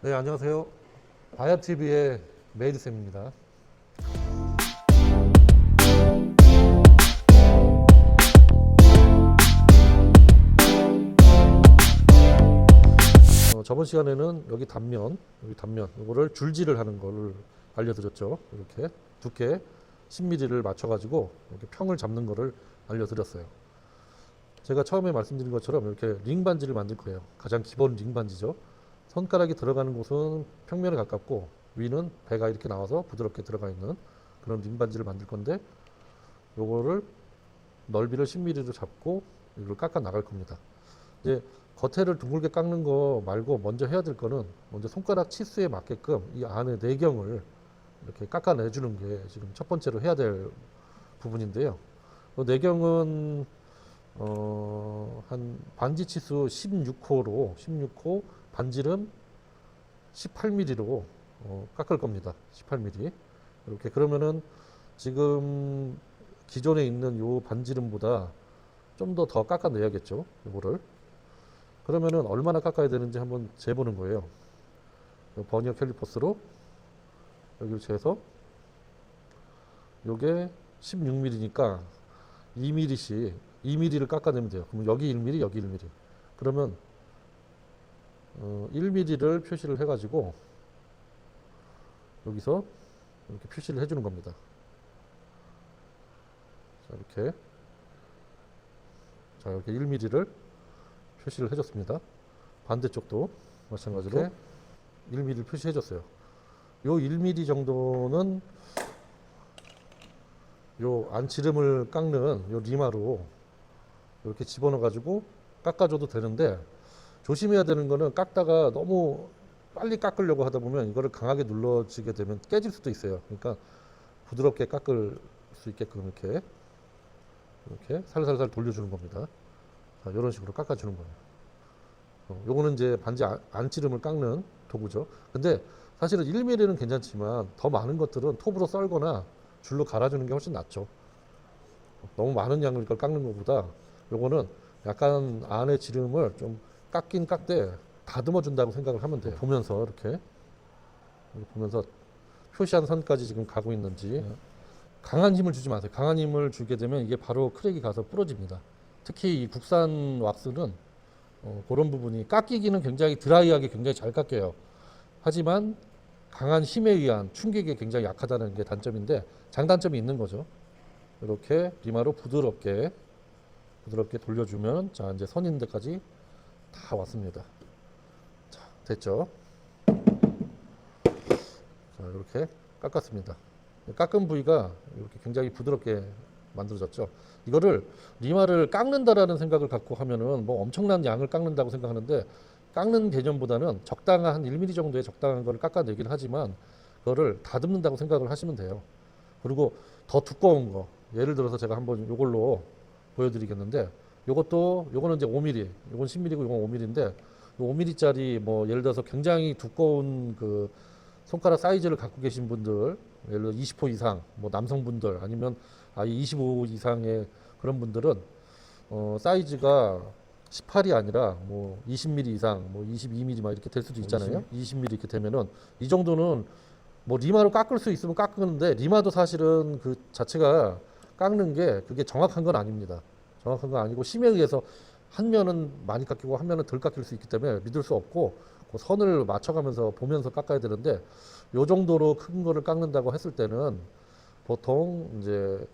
네, 안녕하세요. 바야TV의 메이드쌤입니다. 저번 시간에는 여기 단면, 이거를 줄질을 하는 거를 알려드렸죠. 이렇게 두께 10mm를 맞춰가지고 이렇게 평을 잡는 거를 알려드렸어요. 제가 처음에 말씀드린 것처럼 이렇게 링 반지를 만들 거예요. 가장 기본 링 반지죠. 손가락이 들어가는 곳은 평면에 가깝고 위는 배가 이렇게 나와서 부드럽게 들어가 있는 그런 링 반지를 만들 건데, 요거를 넓이를 10mm로 잡고 이걸 깎아 나갈 겁니다. 이제 겉에를 둥글게 깎는 거 말고 먼저 해야 될 거는 먼저 손가락 치수에 맞게끔 이 안에 내경을 이렇게 깎아 내주는 게 지금 첫 번째로 해야 될 부분인데요. 내경은 한 반지 치수 16호 반질은 18mm로 깎을 겁니다. 18mm. 이렇게 그러면은 지금 기존에 있는 요 반지름보다 좀 더 깎아내야겠죠. 요거를. 그러면은 얼마나 깎아야 되는지 한번 재보는 거예요. 버니어 캘리퍼스로 여기를 재서 요게 16mm니까 2mm씩 2mm를 깎아내면 돼요. 그럼 여기 1mm, 여기 1mm. 그러면 1mm를 표시를 해가지고 여기서 이렇게 표시를 해주는 겁니다. 자, 이렇게 1mm를 표시를 해줬습니다. 반대쪽도 마찬가지로 1mm를 표시해줬어요. 요 1mm 정도는 요 안지름을 깎는 요 리마로 이렇게 집어넣어 가지고 깎아줘도 되는데, 조심해야 되는 거는 깎다가 너무 빨리 깎으려고 하다 보면 이거를 강하게 눌러지게 되면 깨질 수도 있어요. 그러니까 부드럽게 깎을 수 있게끔 이렇게 살살살 돌려주는 겁니다. 자, 이런 식으로 깎아주는 거예요. 요거는 이제 반지 안지름을 깎는 도구죠. 근데 사실은 1mm는 괜찮지만 더 많은 것들은 톱으로 썰거나 줄로 갈아주는 게 훨씬 낫죠. 너무 많은 양을 이걸 깎는 것보다 요거는 약간 안에 지름을 좀 깎긴 깎되 다듬어 준다고 생각을 하면 돼요. 보면서 이렇게 보면서 표시한 선까지 지금 가고 있는지. 강한 힘을 주지 마세요. 강한 힘을 주게 되면 이게 바로 크랙이 가서 부러집니다. 특히 이 국산 왁스는 그런 부분이 깎이기는 굉장히 드라이하게 굉장히 잘 깎여요. 하지만 강한 힘에 의한 충격이 굉장히 약하다는 게 단점인데, 장단점이 있는 거죠. 이렇게 리마로 부드럽게 돌려주면, 자, 이제 선 있는 데까지 다 왔습니다. 자, 됐죠? 자, 이렇게 깎았습니다. 깎은 부위가 이렇게 굉장히 부드럽게 만들어졌죠. 이거를 리마를 깎는다라는 생각을 갖고 하면은 뭐 엄청난 양을 깎는다고 생각하는데, 깎는 개념보다는 적당한 한 1mm 정도의 적당한 거를 깎아내긴 하지만 그거를 다듬는다고 생각을 하시면 돼요. 그리고 더 두꺼운 거, 예를 들어서 제가 한번 이걸로 보여드리겠는데, 요거는 이제 5mm, 요건 10mm고 요건 5mm인데, 5mm짜리 뭐 예를 들어서 굉장히 두꺼운 그 손가락 사이즈를 갖고 계신 분들, 예를 들어 20호 이상, 뭐 남성분들 아니면 아예 25 이상의 그런 분들은 사이즈가 18이 아니라 뭐 20mm 이상, 뭐 22mm 막 이렇게 될 수도 있잖아요. 20mm 이렇게 되면은 이 정도는 뭐 리마로 깎을 수 있으면 깎는데, 리마도 사실은 그 자체가 깎는 게 그게 정확한 건 아닙니다. 정확한 건 아니고 힘에 의해서 한 면은 많이 깎이고 한 면은 덜 깎일 수 있기 때문에 믿을 수 없고, 그 선을 맞춰가면서 보면서 깎아야 되는데, 요 정도로 큰 거를 깎는다고 했을 때는 보통 이제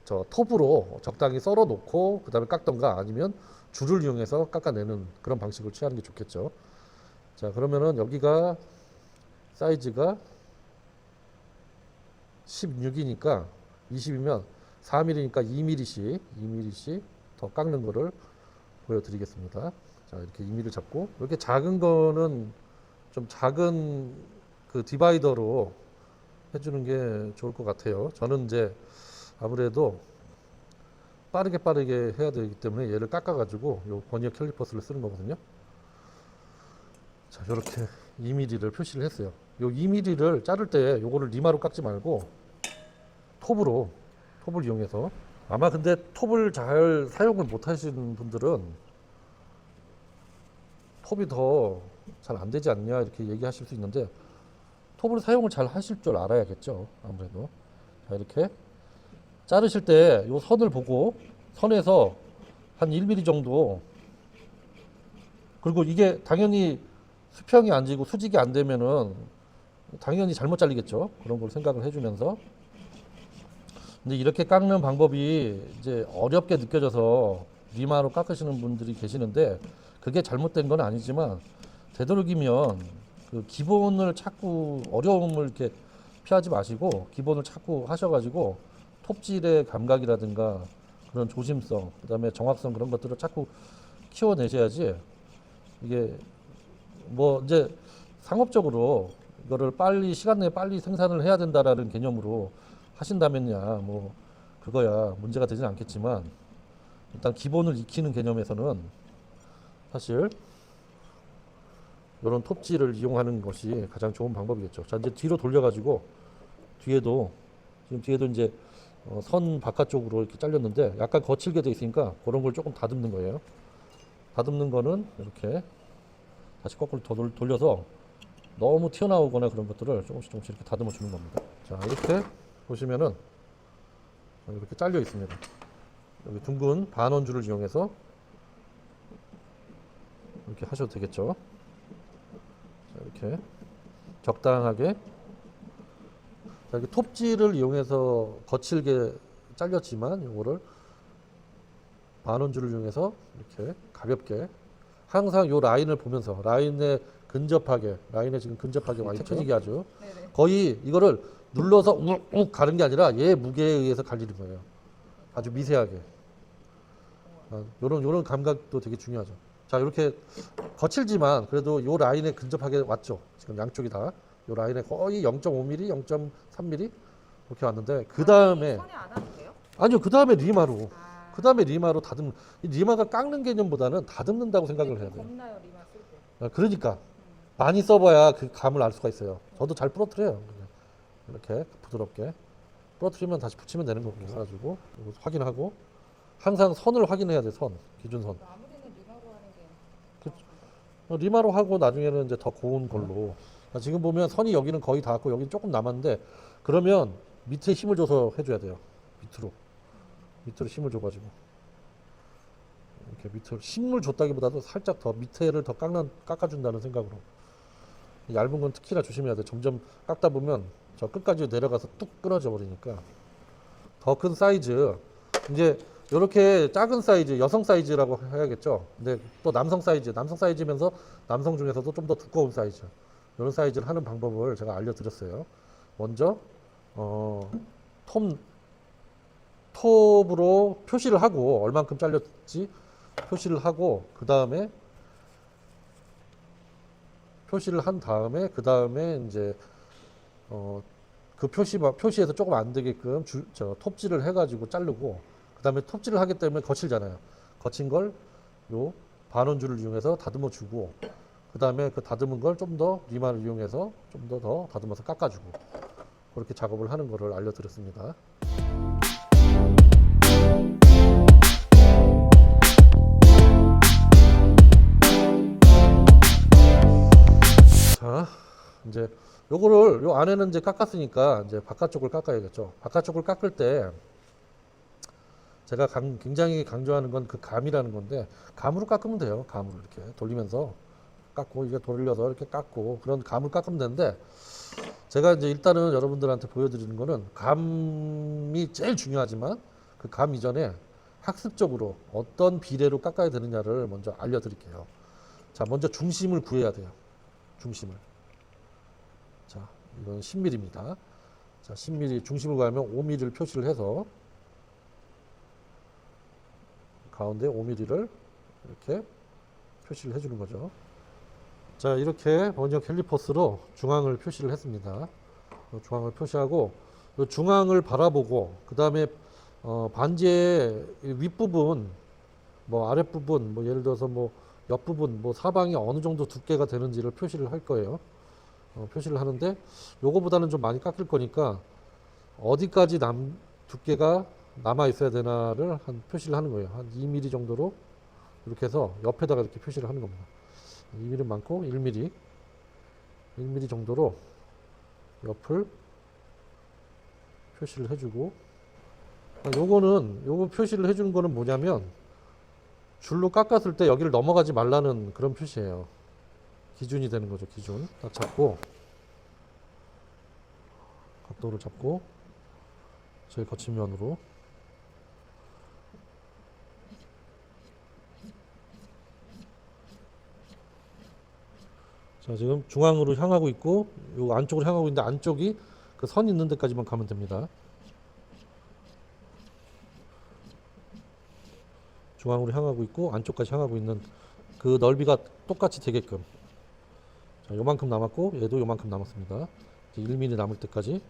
저 톱으로 적당히 썰어 놓고 그 다음에 깎던가 아니면 줄을 이용해서 깎아내는 그런 방식을 취하는 게 좋겠죠. 자, 그러면은 여기가 사이즈가 16이니까 20이면 4mm니까 2mm씩 더 깎는 거를 보여드리겠습니다. 자, 이렇게 2mm를 잡고, 이렇게 작은 거는 좀 작은 그 디바이더로 해주는 게 좋을 것 같아요. 저는 이제 아무래도 빠르게 해야 되기 때문에 얘를 깎아가지고 요 버니어 캘리퍼스를 쓰는 거거든요. 자, 이렇게 2mm를 표시를 했어요. 요 2mm를 자를 때 요거를 리마로 깎지 말고 톱을 이용해서. 아마 근데 톱을 잘 사용을 못 하시는 분들은 톱이 더 잘 안 되지 않냐 이렇게 얘기하실 수 있는데 톱을 사용을 잘 하실 줄 알아야겠죠. 아무래도. 자, 이렇게 자르실 때 이 선을 보고 선에서 한 1mm 정도, 그리고 이게 당연히 수평이 안 지고 수직이 안 되면은 당연히 잘못 잘리겠죠. 그런 걸 생각을 해주면서. 근데 이렇게 깎는 방법이 이제 어렵게 느껴져서 리마로 깎으시는 분들이 계시는데 그게 잘못된 건 아니지만 되도록이면 그 기본을 찾고 어려움을 이렇게 피하지 마시고 기본을 찾고 하셔가지고 톱질의 감각이라든가 그런 조심성, 그다음에 정확성 그런 것들을 자꾸 키워내셔야지 이게 뭐 이제 상업적으로 이거를 빨리 시간 내에 빨리 생산을 해야 된다라는 개념으로 하신다면야 뭐 그거야 문제가 되진 않겠지만 일단 기본을 익히는 개념에서는 사실 이런 톱질을 이용하는 것이 가장 좋은 방법이겠죠. 자, 이제 뒤로 돌려가지고 뒤에도 지금 뒤에도 이제 선 바깥쪽으로 이렇게 잘렸는데 약간 거칠게 돼 있으니까 그런 걸 조금 다듬는 거예요. 다듬는 거는 이렇게 다시 거꾸로 돌려서 너무 튀어나오거나 그런 것들을 조금씩 이렇게 다듬어 주는 겁니다. 자, 이렇게 보시면은 이렇게 잘려 있습니다. 여기 둥근 반원줄을 이용해서 이렇게 하셔도 되겠죠. 자, 이렇게 적당하게. 자, 이렇게 톱질을 이용해서 거칠게 잘렸지만 이거를 반원줄을 이용해서 이렇게 가볍게 항상 요 라인을 보면서 라인에 지금 근접하게 많이 펼쳐지게 하죠. 네네. 거의 이거를 눌러서 욱욱 가는 게 아니라 얘 무게에 의해서 갈리는 거예요. 아주 미세하게. 요런 감각도 되게 중요하죠. 자, 이렇게 거칠지만 그래도 요 라인에 근접하게 왔죠. 지금 양쪽이 다 요 라인에 거의 0.5mm, 0.3mm 이렇게 왔는데 그 다음에 선에 안 하도 돼요? 아니요, 그 다음에 리마로 아, 그 다음에 리마로 다듬. 이 리마가 깎는 개념보다는 다듬는다고 생각을 해야 돼요. 겁나요 리마 쓸 때. 그러니까 많이 써봐야 그 감을 알 수가 있어요. 저도 잘 부러뜨려요. 그냥 이렇게 부드럽게 부러뜨리면 다시 붙이면 되는 거고. 그래가지고 이거 확인하고 항상 선을 확인해야 돼. 기준선. 마무리는 리마로 하는 게. 리마로 하고 나중에는 이제 더 고운 걸로. 지금 보면 선이 여기는 거의 다 왔고 여기는 조금 남았는데 그러면 밑에 힘을 줘서 해줘야 돼요. 밑으로 힘을 줘가지고 이렇게 밑으로 힘을 줬다기보다도 살짝 더 밑에를 더 깎아준다는 생각으로. 얇은 건 특히나 조심해야 돼. 점점 깎다 보면 저 끝까지 내려가서 뚝 끊어져 버리니까. 더 큰 사이즈, 이제 이렇게 작은 사이즈, 여성 사이즈라고 해야겠죠. 근데 또 남성 사이즈면서 남성 중에서도 좀 더 두꺼운 사이즈, 이런 사이즈를 하는 방법을 제가 알려드렸어요. 먼저 톱으로 표시를 하고 얼만큼 잘렸지 표시를 하고 그 다음에 그 다음에 이제 그 표시에서 조금 안 되게끔 톱질을 해가지고 자르고 그 다음에 톱질을 하기 때문에 거칠잖아요. 거친 걸 요 반원줄을 이용해서 다듬어 주고 그 다음에 그 다듬은 걸 좀 더 리마를 이용해서 좀 더 다듬어서 깎아주고 그렇게 작업을 하는 거를 알려드렸습니다. 자, 이제 요거를 요 안에는 이제 깎았으니까 이제 바깥쪽을 깎아야겠죠. 바깥쪽을 깎을 때 제가 굉장히 강조하는 건 그 감이라는 건데 감으로 깎으면 돼요. 감으로 이렇게 돌리면서 깎고 이게 돌려서 이렇게 깎고 그런 감을 깎으면 되는데 제가 이제 일단은 여러분들한테 보여드리는 거는 감이 제일 중요하지만 그 감 이전에 학습적으로 어떤 비례로 깎아야 되느냐를 먼저 알려드릴게요. 자, 먼저 중심을 구해야 돼요. 중심을. 자, 이건 10mm입니다. 자, 10mm 중심을 구하면 5mm를 표시를 해서 가운데 5mm를 이렇게 표시를 해주는 거죠. 자, 이렇게 먼저 캘리퍼스로 중앙을 표시를 했습니다. 중앙을 표시하고 중앙을 바라보고 그 다음에 반지의 윗부분, 뭐 아랫부분, 뭐 예를 들어서 뭐 옆부분, 뭐 사방이 어느 정도 두께가 되는지를 표시를 할 거예요. 표시를 하는데 요거보다는 좀 많이 깎일 거니까 어디까지 두께가 남아 있어야 되나를 한 표시를 하는 거예요. 한 2mm 정도로 이렇게 해서 옆에다가 이렇게 표시를 하는 겁니다. 2mm 많고 1mm 정도로 옆을 표시를 해주고, 요거 표시를 해주는 거는 뭐냐면 줄로 깎았을 때 여기를 넘어가지 말라는 그런 표시예요. 기준이 되는 거죠. 기준 딱 잡고 각도를 잡고 제일 거친 면으로 자, 지금 중앙으로 향하고 있고 요 안쪽으로 향하고 있는데 안쪽이 그 선 있는 데까지만 가면 됩니다. 중앙으로 향하고 있고 안쪽까지 향하고 있는 그 넓이가 똑같이 되게끔. 자, 요만큼 남았고 얘도 요만큼 남았습니다. 이제 1mm 남을 때까지.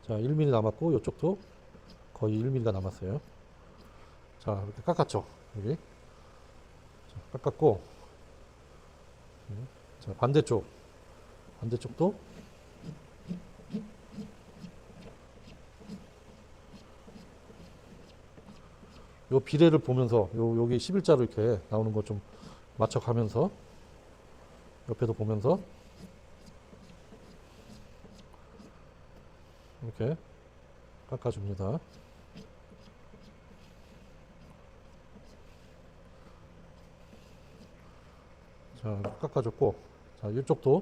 자, 1mm 남았고 요쪽도 거의 1mm가 남았어요. 자, 이렇게 깎았죠. 여기. 자, 깎았고, 자, 반대쪽도 요 비례를 보면서 여기 11자로 이렇게 나오는 거 좀 맞춰가면서 옆에도 보면서 이렇게 깎아줍니다. 자, 깎아줬고, 자, 이쪽도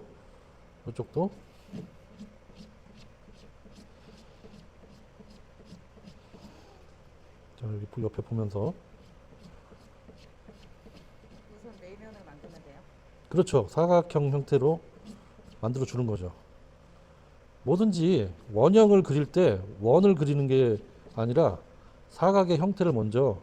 자, 여기 옆에 보면서. 우선 내면을 만들면 돼요. 그렇죠. 사각형 형태로 만들어 주는 거죠. 뭐든지 원형을 그릴 때 원을 그리는 게 아니라 사각의 형태를 먼저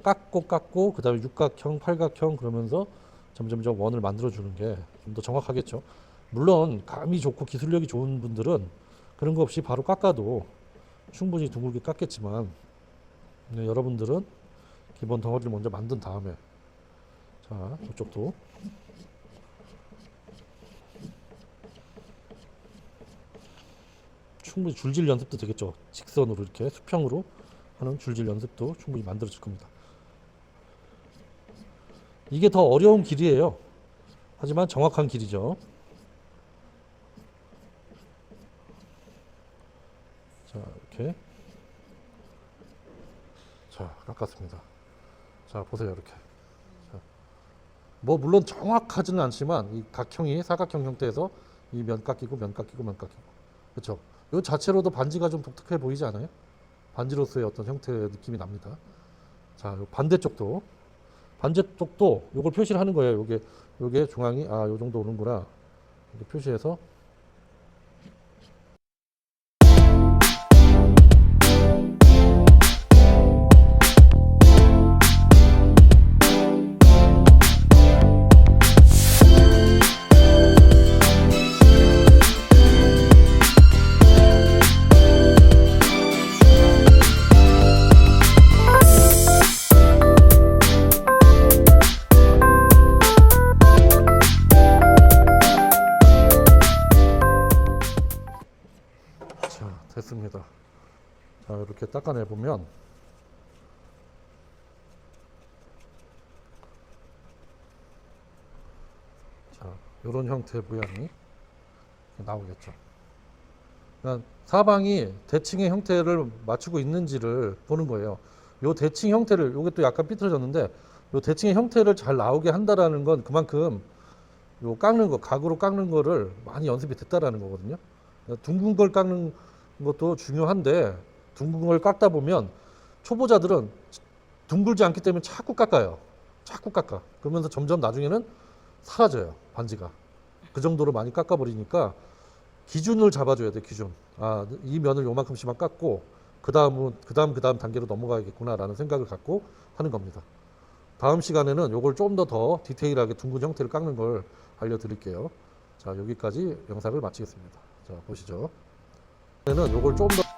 깎고 그 다음에 육각형, 팔각형 그러면서 점점점 원을 만들어 주는 게 좀 더 정확하겠죠. 물론 감이 좋고 기술력이 좋은 분들은 그런 거 없이 바로 깎아도 충분히 둥글게 깎겠지만, 네, 여러분들은 기본 덩어리를 먼저 만든 다음에, 자, 이쪽도 충분히 줄질 연습도 되겠죠. 직선으로 이렇게 수평으로 하는 줄질 연습도 충분히 만들어질 겁니다. 이게 더 어려운 길이에요. 하지만 정확한 길이죠. 자, 이렇게. 자, 깎았습니다. 자, 보세요. 이렇게. 자, 뭐 물론 정확하지는 않지만 이 각형이 사각형 형태에서 이 면 깎이고 면 깎이고 면 깎이고, 그렇죠. 이 자체로도 반지가 좀 독특해 보이지 않아요? 반지로서의 어떤 형태의 느낌이 납니다. 자, 요 반대쪽도 요걸 표시를 하는 거예요. 요게 중앙이 요 정도 오는구나. 이렇게 표시해서. 자, 됐습니다. 자, 이렇게 닦아내 보면 자, 이런 형태의 모양이 나오겠죠. 그러니까 사방이 대칭의 형태를 맞추고 있는지를 보는 거예요. 요 대칭 형태를, 요게 또 약간 삐뚤어졌는데 요 대칭의 형태를 잘 나오게 한다라는 건 그만큼 요 깎는 거, 각으로 깎는 거를 많이 연습이 됐다라는 거거든요. 둥근 걸 깎는 것도 중요한데 둥근 걸 깎다 보면 초보자들은 둥글지 않기 때문에 자꾸 깎아요. 자꾸 깎아. 그러면서 점점 나중에는 사라져요. 반지가. 그 정도로 많이 깎아버리니까 기준을 잡아줘야 돼. 기준. 이 면을 요만큼씩만 깎고 그 다음 단계로 넘어가야겠구나라는 생각을 갖고 하는 겁니다. 다음 시간에는 요걸 좀 더 디테일하게 둥근 형태를 깎는 걸 알려드릴게요. 자, 여기까지 영상을 마치겠습니다. 자, 보시죠. 요걸 좀 더